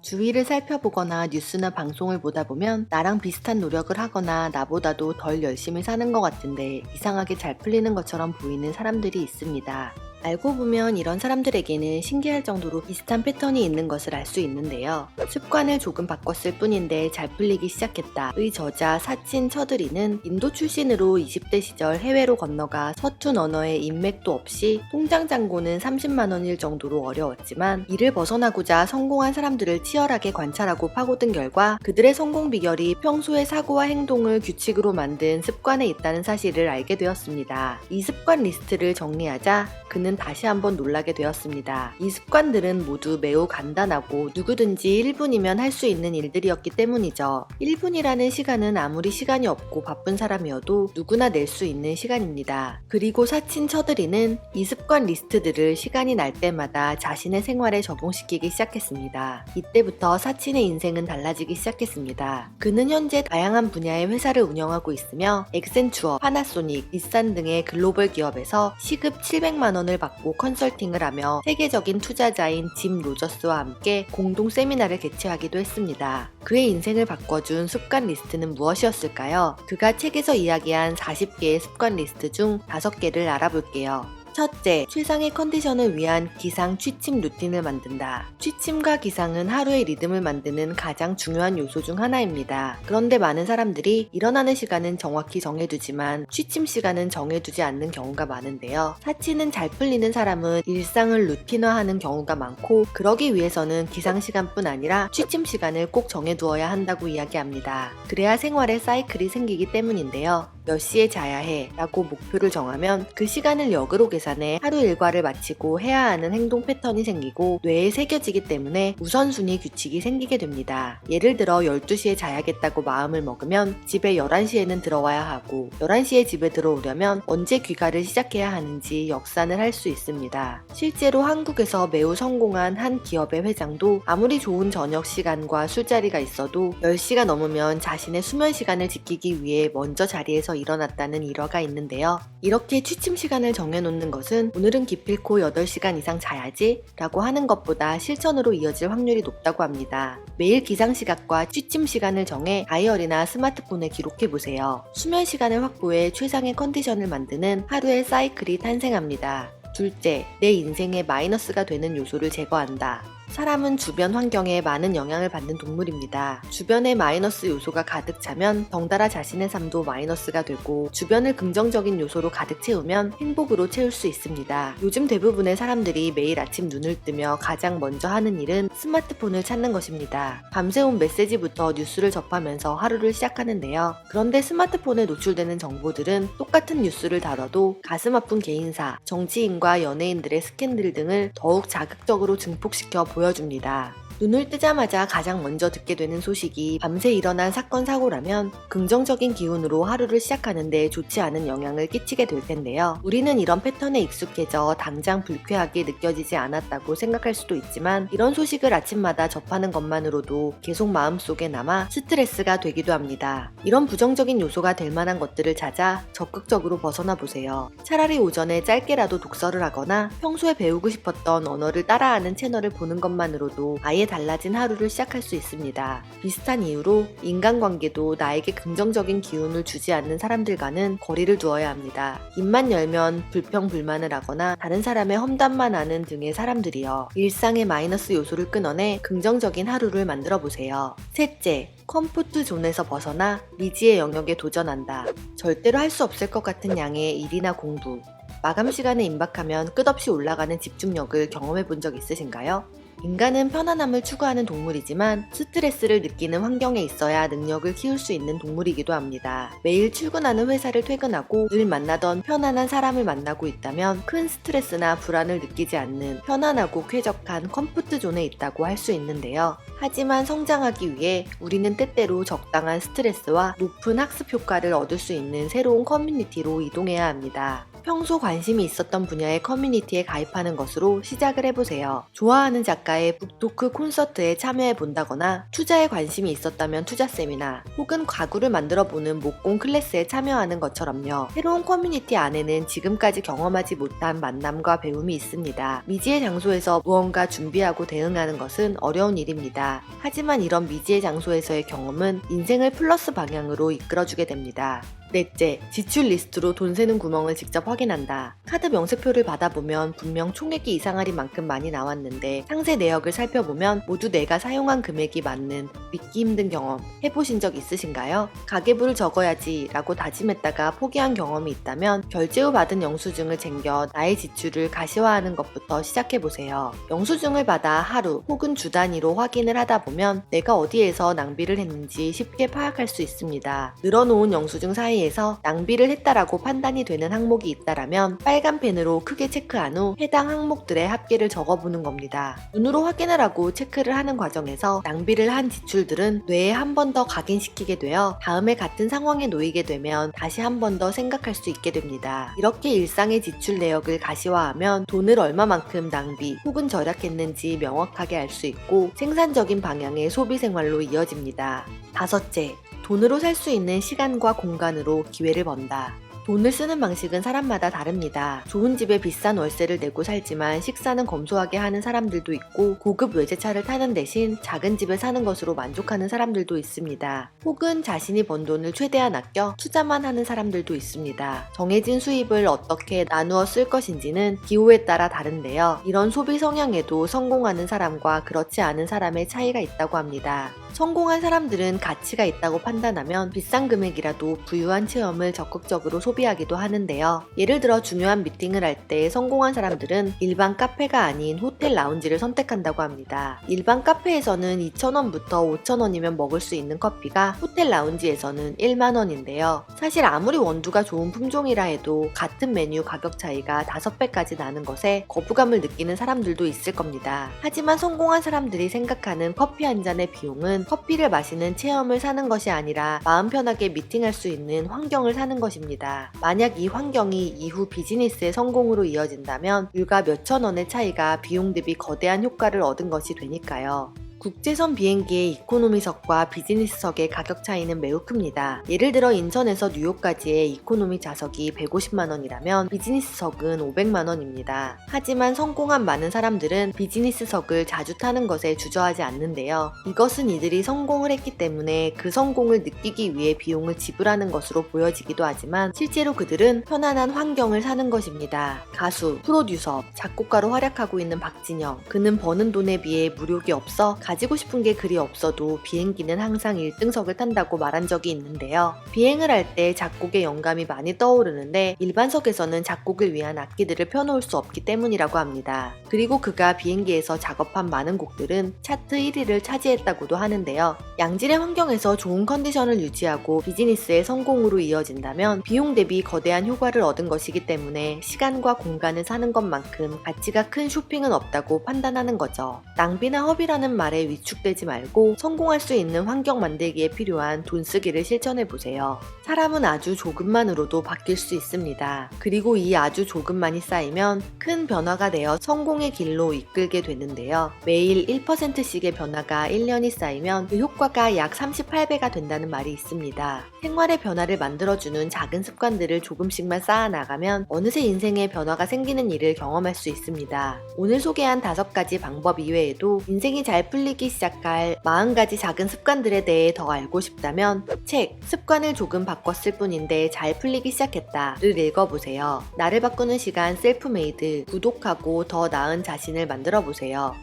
주위를 살펴보거나 뉴스나 방송을 보다 보면 나랑 비슷한 노력을 하거나 나보다도 덜 열심히 사는 것 같은데 이상하게 잘 풀리는 것처럼 보이는 사람들이 있습니다. 알고 보면 이런 사람들에게는 신기할 정도로 비슷한 패턴이 있는 것을 알 수 있는데요. 습관을 조금 바꿨을 뿐인데 잘 풀리기 시작했다의 저자 사친 처드리는 인도 출신으로 20대 시절 해외로 건너가 서툰 언어에 인맥도 없이 통장 잔고는 30만 원일 정도로 어려웠지만 이를 벗어나고자 성공한 사람들을 치열하게 관찰하고 파고든 결과 그들의 성공 비결이 평소의 사고와 행동을 규칙으로 만든 습관에 있다는 사실을 알게 되었습니다. 이 습관 리스트를 정리하자 그는 다시 한번 놀라게 되었습니다. 이 습관들은 모두 매우 간단하고 누구든지 1분이면 할 수 있는 일들이었기 때문이죠. 1분이라는 시간은 아무리 시간이 없고 바쁜 사람이어도 누구나 낼 수 있는 시간입니다. 그리고 사친 처드리는 이 습관 리스트들을 시간이 날 때마다 자신의 생활에 적용시키기 시작했습니다. 이때부터 사친의 인생은 달라지기 시작했습니다. 그는 현재 다양한 분야의 회사를 운영하고 있으며 엑센추어, 파나소닉, 닛산 등의 글로벌 기업에서 시급 700만 원을 받고 컨설팅을 하며 세계적인 투자자인 짐 로저스와 함께 공동 세미나를 개최하기도 했습니다. 그의 인생을 바꿔준 습관 리스트는 무엇이었을까요? 그가 책에서 이야기한 40개의 습관 리스트 중 5개를 알아볼게요. 첫째, 최상의 컨디션을 위한 기상 취침 루틴을 만든다. 취침과 기상은 하루의 리듬을 만드는 가장 중요한 요소 중 하나입니다. 그런데 많은 사람들이 일어나는 시간은 정확히 정해두지만 취침 시간은 정해두지 않는 경우가 많은데요. 사치는 잘 풀리는 사람은 일상을 루틴화하는 경우가 많고 그러기 위해서는 기상 시간뿐 아니라 취침 시간을 꼭 정해두어야 한다고 이야기합니다. 그래야 생활에 사이클이 생기기 때문인데요. 몇 시에 자야 해 라고 목표를 정하면 그 시간을 역으로 계산해 하루 일과를 마치고 해야 하는 행동 패턴이 생기고 뇌에 새겨지기 때문에 우선순위 규칙이 생기게 됩니다. 예를 들어 12시에 자야겠다고 마음을 먹으면 집에 11시에는 들어와야 하고 11시에 집에 들어오려면 언제 귀가를 시작해야 하는지 역산을 할 수 있습니다. 실제로 한국에서 매우 성공한 한 기업의 회장도 아무리 좋은 저녁 시간과 술자리가 있어도 10시가 넘으면 자신의 수면 시간을 지키기 위해 먼저 자리에서 일어났다는 일화가 있는데요. 이렇게 취침 시간을 정해놓는 것은 오늘은 기필코 8시간 이상 자야지 라고 하는 것보다 실천으로 이어질 확률이 높다고 합니다. 매일 기상시각과 취침 시간을 정해 다이어리나 스마트폰에 기록해보세요. 수면 시간을 확보해 최상의 컨디션을 만드는 하루의 사이클이 탄생합니다. 둘째, 내 인생에 마이너스가 되는 요소를 제거한다. 사람은 주변 환경에 많은 영향을 받는 동물입니다. 주변에 마이너스 요소가 가득 차면 덩달아 자신의 삶도 마이너스가 되고 주변을 긍정적인 요소로 가득 채우면 행복으로 채울 수 있습니다. 요즘 대부분의 사람들이 매일 아침 눈을 뜨며 가장 먼저 하는 일은 스마트폰을 찾는 것입니다. 밤새운 메시지부터 뉴스를 접하면서 하루를 시작하는데요. 그런데 스마트폰에 노출되는 정보들은 똑같은 뉴스를 다뤄도 가슴 아픈 개인사, 정치인과 연예인들의 스캔들 등을 더욱 자극적으로 증폭시켜 보여줍니다. 눈을 뜨자마자 가장 먼저 듣게 되는 소식이 밤새 일어난 사건 사고라면 긍정적인 기운으로 하루를 시작하는데 좋지 않은 영향을 끼치게 될 텐데요. 우리는 이런 패턴에 익숙해져 당장 불쾌하게 느껴지지 않았다고 생각할 수도 있지만 이런 소식을 아침마다 접하는 것만으로도 계속 마음속에 남아 스트레스가 되기도 합니다. 이런 부정적인 요소가 될 만한 것들을 찾아 적극적으로 벗어나 보세요. 차라리 오전에 짧게라도 독서를 하거나 평소에 배우고 싶었던 언어를 따라하는 채널을 보는 것만으로도 아예 달라진 하루를 시작할 수 있습니다. 비슷한 이유로 인간관계도 나에게 긍정적인 기운을 주지 않는 사람들과는 거리를 두어야 합니다. 입만 열면 불평불만을 하거나 다른 사람의 험담만 하는 등의 사람들이요. 일상의 마이너스 요소를 끊어내 긍정적인 하루를 만들어 보세요. 셋째, 컴포트 존에서 벗어나 미지의 영역에 도전한다. 절대로 할 수 없을 것 같은 양의 일이나 공부, 마감 시간에 임박하면 끝없이 올라가는 집중력을 경험해 본 적 있으신가요? 인간은 편안함을 추구하는 동물이지만 스트레스를 느끼는 환경에 있어야 능력을 키울 수 있는 동물이기도 합니다. 매일 출근하는 회사를 퇴근하고 늘 만나던 편안한 사람을 만나고 있다면 큰 스트레스나 불안을 느끼지 않는 편안하고 쾌적한 컴포트 존에 있다고 할 수 있는데요. 하지만 성장하기 위해 우리는 때때로 적당한 스트레스와 높은 학습 효과를 얻을 수 있는 새로운 커뮤니티로 이동해야 합니다. 평소 관심이 있었던 분야의 커뮤니티에 가입하는 것으로 시작을 해보세요. 좋아하는 작가의 북토크 콘서트에 참여해 본다거나 투자에 관심이 있었다면 투자 세미나 혹은 가구를 만들어보는 목공 클래스에 참여하는 것처럼요. 새로운 커뮤니티 안에는 지금까지 경험하지 못한 만남과 배움이 있습니다. 미지의 장소에서 무언가 준비하고 대응하는 것은 어려운 일입니다. 하지만 이런 미지의 장소에서의 경험은 인생을 플러스 방향으로 이끌어주게 됩니다. 넷째, 지출 리스트로 돈 새는 구멍을 직접 확인한다. 카드 명세표를 받아보면 분명 총액이 이상할 만큼 많이 나왔는데 상세 내역을 살펴보면 모두 내가 사용한 금액이 맞는 믿기 힘든 경험 해보신 적 있으신가요? 가계부를 적어야지 라고 다짐했다가 포기한 경험이 있다면 결제 후 받은 영수증을 챙겨 나의 지출을 가시화하는 것부터 시작해보세요. 영수증을 받아 하루 혹은 주 단위로 확인을 하다 보면 내가 어디에서 낭비를 했는지 쉽게 파악할 수 있습니다. 늘어놓은 영수증 사이에서 낭비를 했다라고 판단이 되는 항목이 있다라면 빨간 펜으로 크게 체크한 후 해당 항목들의 합계를 적어보는 겁니다. 눈으로 확인을 하고 체크를 하는 과정에서 낭비를 한 지출들은 뇌에 한 번 더 각인시키게 되어 다음에 같은 상황에 놓이게 되면 다시 한 번 더 생각할 수 있게 됩니다. 이렇게 일상의 지출 내역을 가시화하면 돈을 얼마만큼 낭비 혹은 절약했는지 명확하게 알 수 있고 생산적인 방향의 소비 생활로 이어집니다. 다섯째, 돈으로 살 수 있는 시간과 공간으로 기회를 번다. 돈을 쓰는 방식은 사람마다 다릅니다. 좋은 집에 비싼 월세를 내고 살지만 식사는 검소하게 하는 사람들도 있고 고급 외제차를 타는 대신 작은 집에 사는 것으로 만족하는 사람들도 있습니다. 혹은 자신이 번 돈을 최대한 아껴 투자만 하는 사람들도 있습니다. 정해진 수입을 어떻게 나누어 쓸 것인지는 기호에 따라 다른데요. 이런 소비 성향에도 성공하는 사람과 그렇지 않은 사람의 차이가 있다고 합니다. 성공한 사람들은 가치가 있다고 판단하면 비싼 금액이라도 부유한 체험을 적극적으로 소비하기도 하는데요. 예를 들어 중요한 미팅을 할 때 성공한 사람들은 일반 카페가 아닌 호텔 라운지를 선택한다고 합니다. 일반 카페에서는 2,000원부터 5,000원이면 먹을 수 있는 커피가 호텔 라운지에서는 1만원인데요. 사실 아무리 원두가 좋은 품종이라 해도 같은 메뉴 가격 차이가 5배까지 나는 것에 거부감을 느끼는 사람들도 있을 겁니다. 하지만 성공한 사람들이 생각하는 커피 한 잔의 비용은 커피를 마시는 체험을 사는 것이 아니라 마음 편하게 미팅할 수 있는 환경을 사는 것입니다. 만약 이 환경이 이후 비즈니스의 성공으로 이어진다면 불과 몇천 원의 차이가 비용 대비 거대한 효과를 얻은 것이 되니까요. 국제선 비행기의 이코노미석과 비즈니스석의 가격 차이는 매우 큽니다. 예를 들어 인천에서 뉴욕까지의 이코노미 좌석이 150만원이라면 비즈니스석은 500만원입니다. 하지만 성공한 많은 사람들은 비즈니스석을 자주 타는 것에 주저하지 않는데요. 이것은 이들이 성공을 했기 때문에 그 성공을 느끼기 위해 비용을 지불하는 것으로 보여지기도 하지만 실제로 그들은 편안한 환경을 사는 것입니다. 가수, 프로듀서, 작곡가로 활약하고 있는 박진영. 그는 버는 돈에 비해 무력이 없어 가지고 싶은 게 그리 없어도 비행기는 항상 1등석을 탄다고 말한 적이 있는데요. 비행을 할 때 작곡의 영감이 많이 떠오르는데 일반석에서는 작곡을 위한 악기들을 펴놓을 수 없기 때문이라고 합니다. 그리고 그가 비행기에서 작업한 많은 곡들은 차트 1위를 차지했다고도 하는데요. 양질의 환경에서 좋은 컨디션을 유지하고 비즈니스의 성공으로 이어진다면 비용 대비 거대한 효과를 얻은 것이기 때문에 시간과 공간을 사는 것만큼 가치가 큰 쇼핑은 없다고 판단하는 거죠. 낭비나 허비라는 말에 위축되지 말고 성공할 수 있는 환경 만들기에 필요한 돈 쓰기를 실천해보세요. 사람은 아주 조금만으로도 바뀔 수 있습니다. 그리고 이 아주 조금만이 쌓이면 큰 변화가 되어 성공의 길로 이끌게 되는데요. 매일 1%씩의 변화가 1년이 쌓이면 그 효과가 약 38배가 된다는 말이 있습니다. 생활의 변화를 만들어주는 작은 습관들을 조금씩만 쌓아나가면 어느새 인생의 변화가 생기는 일을 경험할 수 있습니다. 오늘 소개한 5가지 방법 이외에도 인생이 잘 풀리기 시작할 40가지 작은 습관들에 대해 더 알고 싶다면 책 습관을 조금 바꿨을 뿐인데 잘 풀리기 시작했다를 읽어보세요. 나를 바꾸는 시간 셀프메이드 구독하고 더 나은 자신을 만들어 보세요.